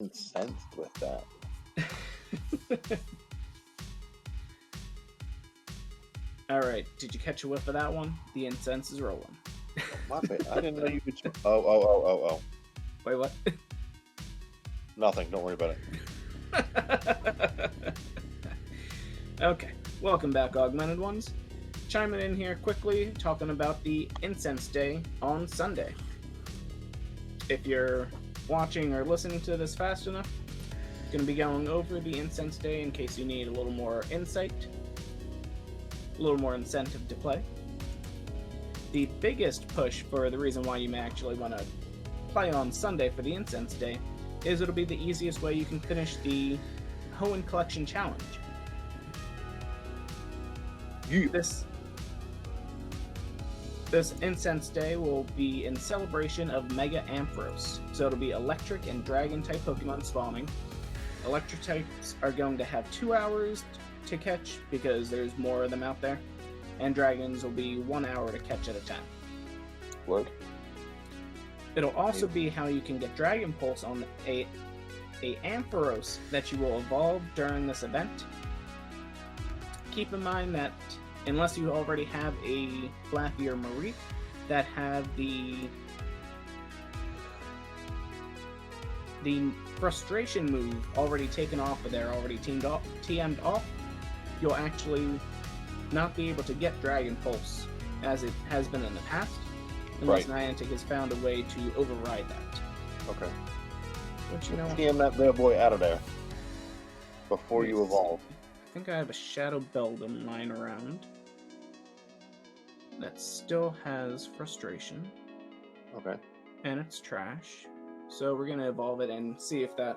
incensed with that. All right, did you catch a whiff of that one? The incense is rolling. My bad. I didn't know you could. Oh. Wait, what? Nothing. Don't worry about it. Okay, welcome back, Augmented Ones. Chiming in here quickly, talking about the Incense Day on Sunday. If you're watching or listening to this fast enough, I'm going to be going over the Incense Day in case you need a little more insight, a little more incentive to play. The biggest push for the reason why you may actually want to play on Sunday for the Incense Day is it'll be the easiest way you can finish the Hoenn Collection Challenge. This Incense Day will be in celebration of Mega Ampharos. So it'll be electric and dragon type Pokemon spawning. Electric types are going to have 2 hours to catch because there's more of them out there. And dragons will be 1 hour to catch at a time. Word. It'll also be how you can get Dragon Pulse on a Ampharos that you will evolve during this event. Keep in mind that unless you already have a Flaaffy or Mareep that have the frustration move already taken off or they're already TMed off, you'll actually not be able to get Dragon Pulse as it has been in the past, unless Niantic has found a way to override that. Okay. Which, you know, TM that bad boy out of there before you evolve. I think I have a Shadow Beldum lying around that still has frustration. Okay. And it's trash. So we're gonna evolve it and see if that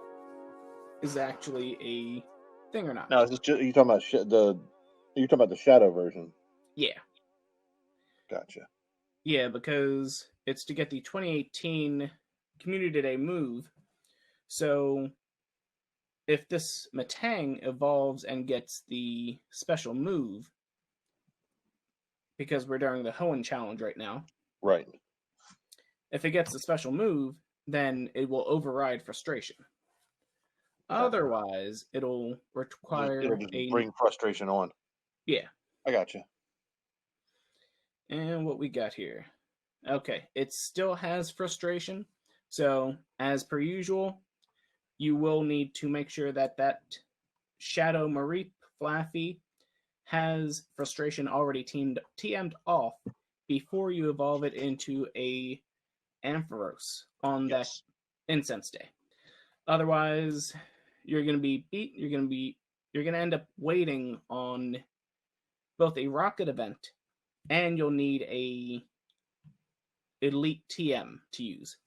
is actually a thing or not. Now, is this just, you talking about you're talking about the Shadow version? Yeah. Gotcha. Yeah, because it's to get the 2018 Community Day move. So if this Matang evolves and gets the special move, because we're during the Hoenn challenge right now. Right. If it gets the special move, then it will override frustration. Otherwise, it'll require it'll just bring frustration on. Yeah. I gotcha. And what we got here. Okay, it still has frustration. So, as per usual, you will need to make sure that that Shadow Mareep Flaaffy has frustration already TM'd off before you evolve it into a Ampharos on that Incense Day. Otherwise, you're gonna end up waiting on both a Rocket event and you'll need a Elite TM to use.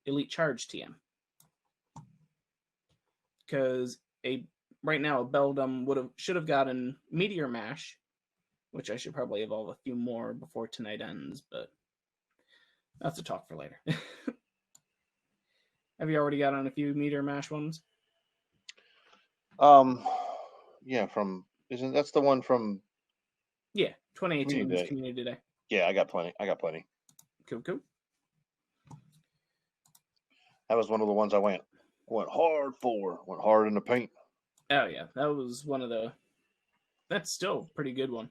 Elite Charge TM. Because right now, a Beldum should have gotten Meteor Mash, which I should probably evolve a few more before tonight ends, but that's a talk for later. Have you already gotten a few Meteor Mash ones? Yeah, isn't that's the one from? Yeah, 2018 Community Day. Yeah, I got plenty. Cool. That was one of the ones I went hard for. Went hard in the paint. Oh yeah, that was one of the. That's still a pretty good one,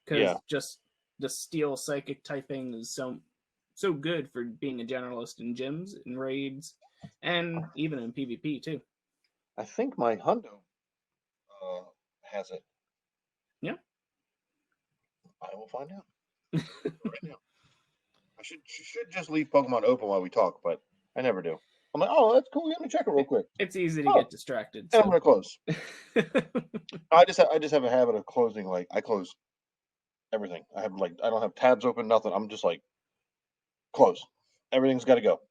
because just the Steel Psychic typing is so good for being a generalist in gyms and raids, and even in PvP too. I think my Hundo has it. Yeah. I will find out right now. I should just leave Pokemon open while we talk, but I never do. I'm like, oh, that's cool. Let me check it real quick. It's easy to get distracted. So. I'm gonna close. I just have a habit of closing. Like I close everything. I don't have tabs open. Nothing. I'm just like close. Everything's got to go.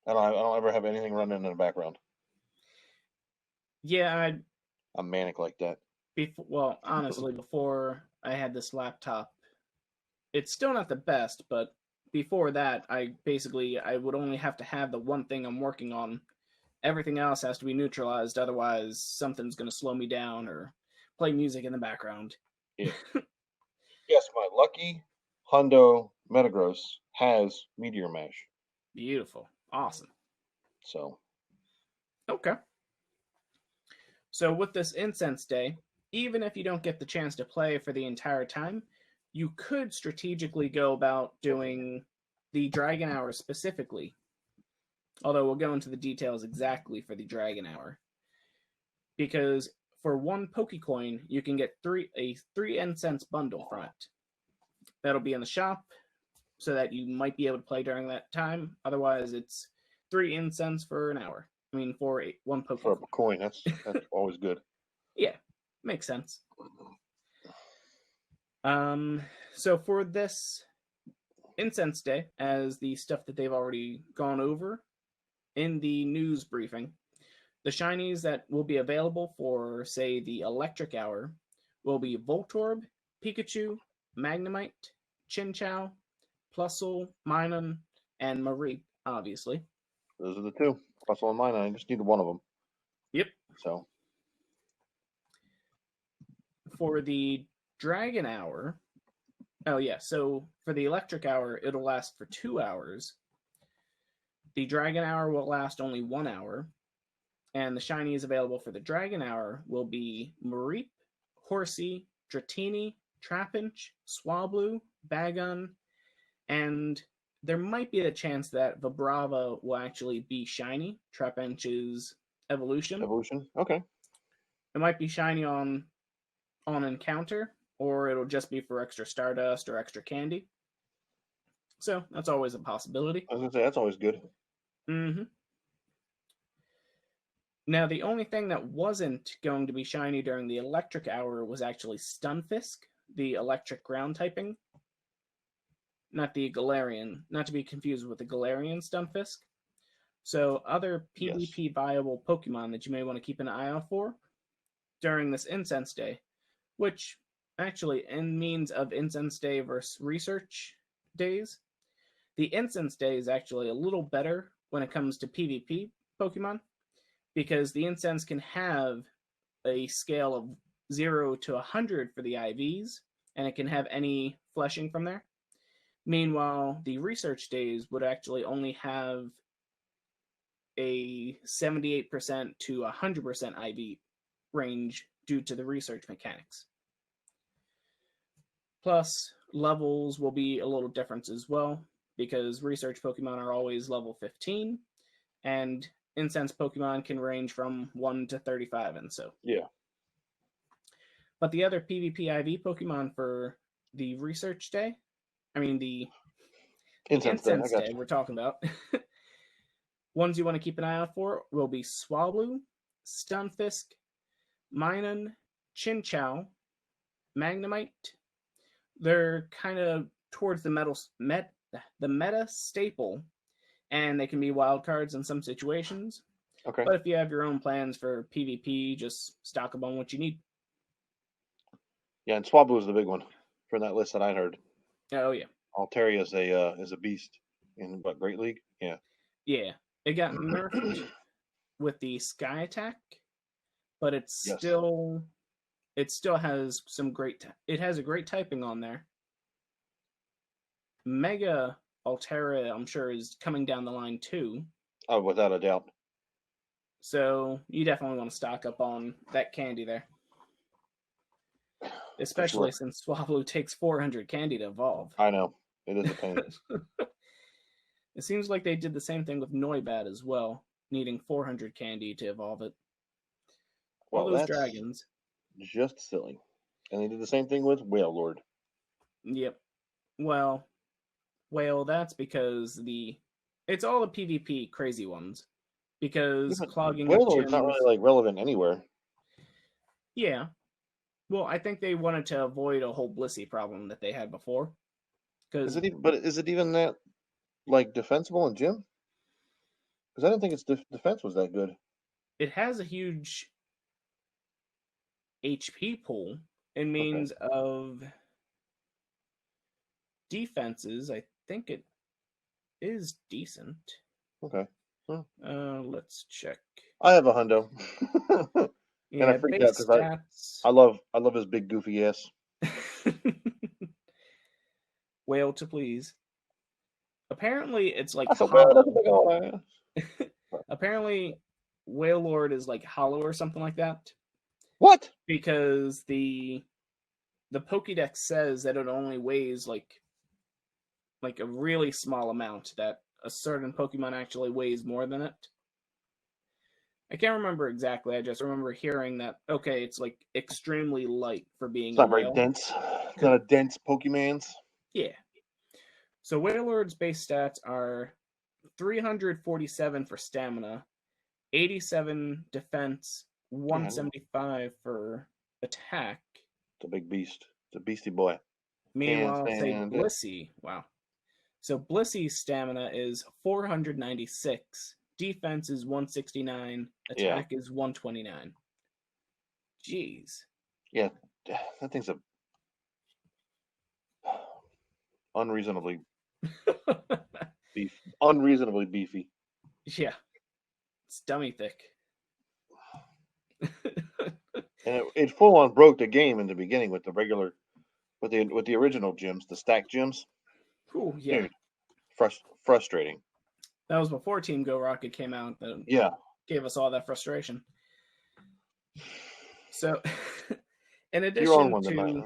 I don't ever have anything running in the background. Yeah, I'm manic like that. Honestly, before I had this laptop, it's still not the best, but before that, I would only have to have the one thing I'm working on. Everything else has to be neutralized, otherwise something's going to slow me down or play music in the background. Yeah. Yes, my lucky Hundo Metagross has Meteor Mash. Beautiful. Awesome. So, Okay. So with this Incense Day, even if you don't get the chance to play for the entire time, you could strategically go about doing the Dragon Hour specifically. Although we'll go into the details exactly for the Dragon Hour. Because for one Pokecoin, you can get a 3 Incense bundle from it. That'll be in the shop, so that you might be able to play during that time. Otherwise, it's 3 Incense for an hour. I mean, for one Pokecoin. For a coin, that's always good. Yeah, makes sense. So for this Incense Day, as the stuff that they've already gone over in the news briefing, the shinies that will be available for, say, the Electric Hour will be Voltorb, Pikachu, Magnemite, Chinchou, Plusle, Minun, and Mareep, obviously. Those are the two. Plusle and Minun. I just need one of them. Yep. So for the Dragon Hour, so for the Electric Hour, it'll last for 2 hours. The Dragon Hour will last only 1 hour. And the shinies available for the Dragon Hour will be Mareep, Horsea, Dratini, Trapinch, Swablu, Bagon, and there might be a chance that Vibrava will actually be shiny, Trapinch's evolution. Okay. It might be shiny on encounter, or it'll just be for extra Stardust or extra candy. So that's always a possibility. I was gonna say that's always good. Mm-hmm. Now, the only thing that wasn't going to be shiny during the Electric Hour was actually Stunfisk, the electric ground typing. Not the Galarian, not to be confused with the Galarian Stunfisk. So, other PvP viable Pokemon that you may want to keep an eye out for during this Incense Day, which actually, in means of Incense Day versus Research Days, the Incense Day is actually a little better when it comes to PvP Pokemon, because the Incense can have a scale of 0 to 100 for the IVs, and it can have any fleshing from there. Meanwhile, the Research Days would actually only have a 78% to 100% IV range due to the research mechanics. Plus, levels will be a little different as well, because research Pokemon are always level 15, and Incense Pokemon can range from 1 to 35 and so. Yeah. But the other PvP IV Pokemon for the Research Day, the Incense Day we're talking about, ones you want to keep an eye out for will be Swablu, Stunfisk, Minun, Chinchou, Magnemite. They're kind of towards the meta staple, and they can be wild cards in some situations. Okay. But if you have your own plans for PvP, just stock them on what you need. Yeah, and Swablu is the big one from that list that I heard. Oh yeah. Altaria is a beast in Great League. Yeah. Yeah, it got nerfed with the Sky Attack, but it still has some great. It has a great typing on there. Mega Altaria, I'm sure, is coming down the line too. Oh, without a doubt. So you definitely want to stock up on that candy there. Especially since Swablu takes 400 candy to evolve. I know. It is a pain. It seems like they did the same thing with Noibat as well, needing 400 candy to evolve it. Well, all those dragons. Just silly. And they did the same thing with Whalelord. Yep. Well, that's because it's all the PvP crazy ones. Because clogging Whalelord's not really relevant anywhere. Yeah. Well, I think they wanted to avoid a whole Blissey problem that they had before. Is it even that defensible in gym? Because I didn't think its defense was that good. It has a huge HP pool in means of defenses. I think it is decent. Okay. Let's check. I have a hundo. Yeah, and I freaked out because I love his big goofy ass. Whale to please. Apparently, it's like hollow. Apparently, Whalelord is like hollow or something like that. What? Because the Pokédex says that it only weighs like a really small amount, that a certain Pokemon actually weighs more than it. I can't remember exactly. I just remember hearing that, okay, it's like extremely light for being It's a not very whale. dense. It's not a dense Pokemans. Yeah. So Whalelord's base stats are 347 for stamina, 87 defense, 175 for attack. It's a big beast. It's a beastie boy. Meanwhile, say Blissey, wow. So Blissey's stamina is 496, defense is 169, attack is 129. Jeez. Yeah, that thing's unreasonably beefy. Yeah, it's dummy thick. And it full on broke the game in the beginning with the regular, with the original gyms, the stacked gyms. Ooh, yeah. Dude, frustrating. That was before Team Go Rocket came out. That gave us all that frustration. So, in addition to,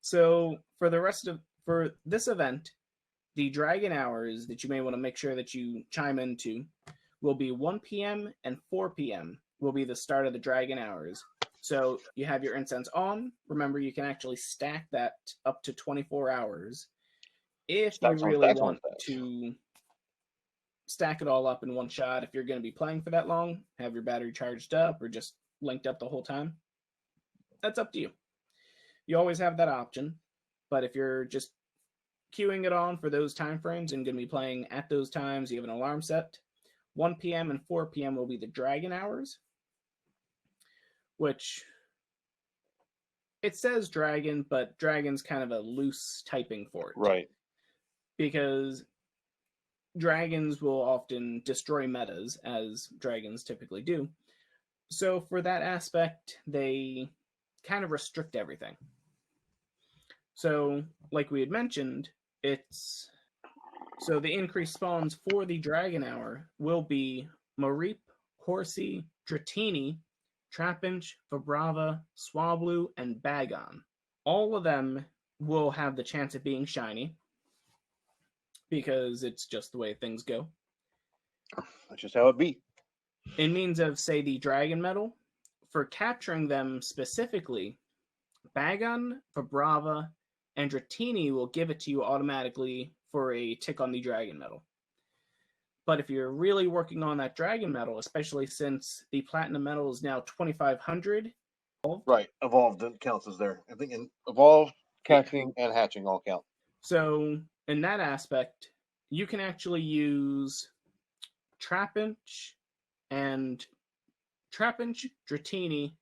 so for this event, the Dragon Hours that you may want to make sure that you chime into will be 1 p.m. and 4 p.m. will be the start of the Dragon Hours. So you have your incense on. Remember, you can actually stack that up to 24 hours. If you really want to stack it all up in one shot, if you're going to be playing for that long, have your battery charged up or just linked up the whole time, that's up to you. You always have that option. But if you're just queuing it on for those time frames and going to be playing at those times, you have an alarm set. 1 p.m. and 4 p.m. will be the Dragon Hours, which it says dragon, but dragon's kind of a loose typing for it. Right. Because dragons will often destroy metas, as dragons typically do. So for that aspect, they kind of restrict everything. So, like we had mentioned, so the increased spawns for the Dragon Hour will be Mareep, Horsea, Dratini, Trapinch, Vibrava, Swablu, and Bagon. All of them will have the chance of being shiny, because it's just the way things go. That's just how it be. In means of, say, the Dragon Medal, for capturing them specifically, Bagon, Vibrava, and Dratini will give it to you automatically for a tick on the Dragon Medal. But if you're really working on that Dragon Medal, especially since the Platinum Medal is now 2,500... Right, evolved counts as there. I think evolved, catching, and hatching all count. So, in that aspect, you can actually use Trapinch, Dratini,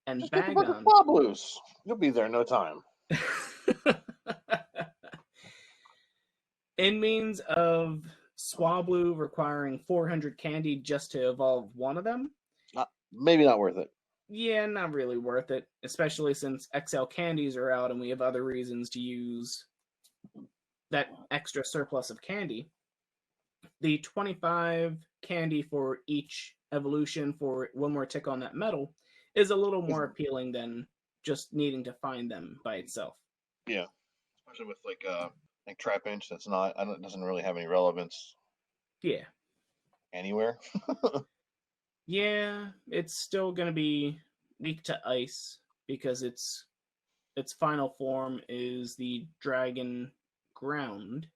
and just Bagon. Just get the Swablus. You'll be there in no time. In means of Swablu requiring 400 candy just to evolve one of them. Maybe not worth it. Yeah, not really worth it, especially since XL candies are out and we have other reasons to use that extra surplus of candy. The 25 candy for each evolution for one more tick on that medal is a little more appealing than just needing to find them by itself. Yeah, especially with like Trapinch, that's not. It doesn't really have any relevance. Yeah. Anywhere. Yeah, it's still gonna be weak to ice because its final form is the Dragon Ground.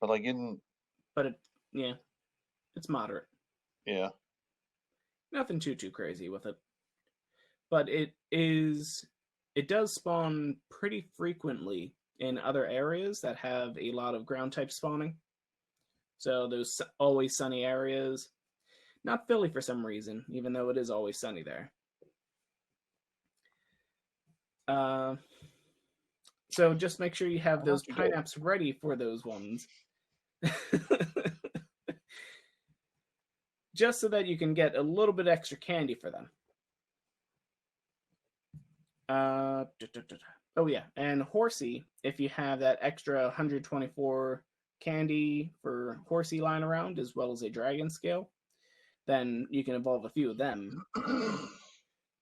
But like in. But it's moderate. Yeah. Nothing too crazy with it. But it does spawn pretty frequently in other areas that have a lot of ground type spawning. So those always sunny areas. Not Philly for some reason, even though it is always sunny there. So just make sure you have those pineapps ready for those ones. Just so that you can get a little bit extra candy for them. Oh yeah, and Horsea, if you have that extra 124 candy for horsea lying around, as well as a dragon scale, then you can evolve a few of them.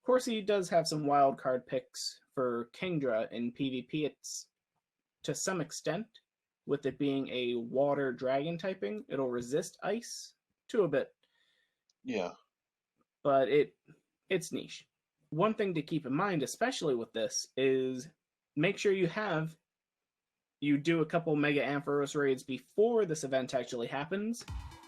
Horsea does have some wild card picks for Kingdra in PvP. It's to some extent, with it being a water dragon typing, it'll resist ice to a bit. Yeah. But it's niche. One thing to keep in mind, especially with this, is make sure you do a couple Mega Ampharos raids before this event actually happens,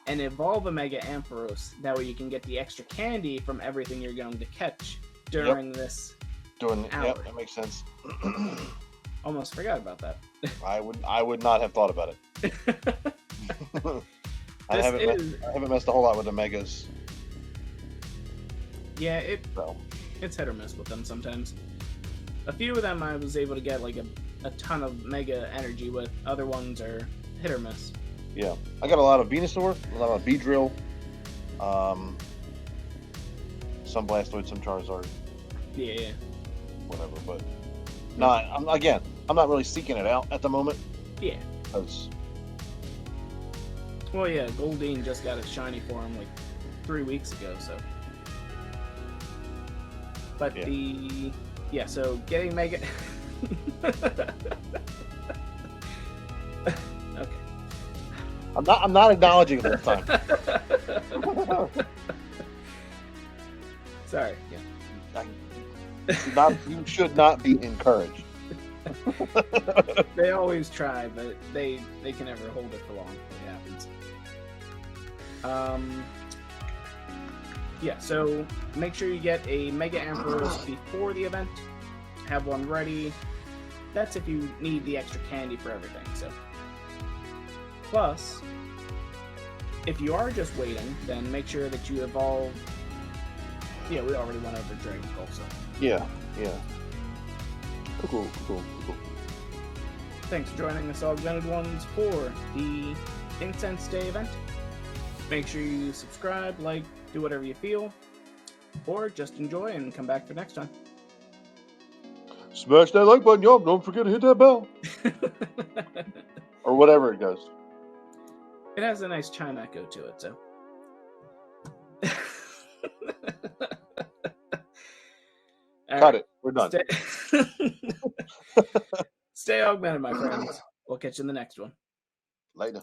and evolve a Mega Ampharos. That way you can get the extra candy from everything you're going to catch during this hour. Yep, that makes sense. Almost forgot about that. I would not have thought about it. I haven't messed a whole lot with the megas. Yeah, it's hit or miss with them sometimes. A few of them I was able to get like a ton of mega energy with. Other ones are hit or miss. Yeah, I got a lot of Venusaur, a lot of Beedrill, some Blastoise, some Charizard. Yeah. Whatever, but I'm not really seeking it out at the moment. Yeah. Because. Well, yeah, Goldeen just got a shiny for him like 3 weeks ago, so. But so getting Mega. Okay. I'm not acknowledging it this time. Sorry. Yeah. You should not be encouraged. They always try, but they can never hold it for long. It happens. So make sure you get a Mega Ampharos before the event. Have one ready. That's if you need the extra candy for everything. So, plus, if you are just waiting, then make sure that you evolve. Yeah, we already went over Dragon Pulse. So. Yeah. Cool. Thanks for joining us, Augmented Ones, for the Incense Day event. Make sure you subscribe, like, do whatever you feel, or just enjoy and come back for next time. Smash that like button, y'all. Don't forget to hit that bell. Or whatever it goes. It has a nice chime echo to it, so. Cut it. We're done. Stay augmented, my friends. We'll catch you in the next one. Later.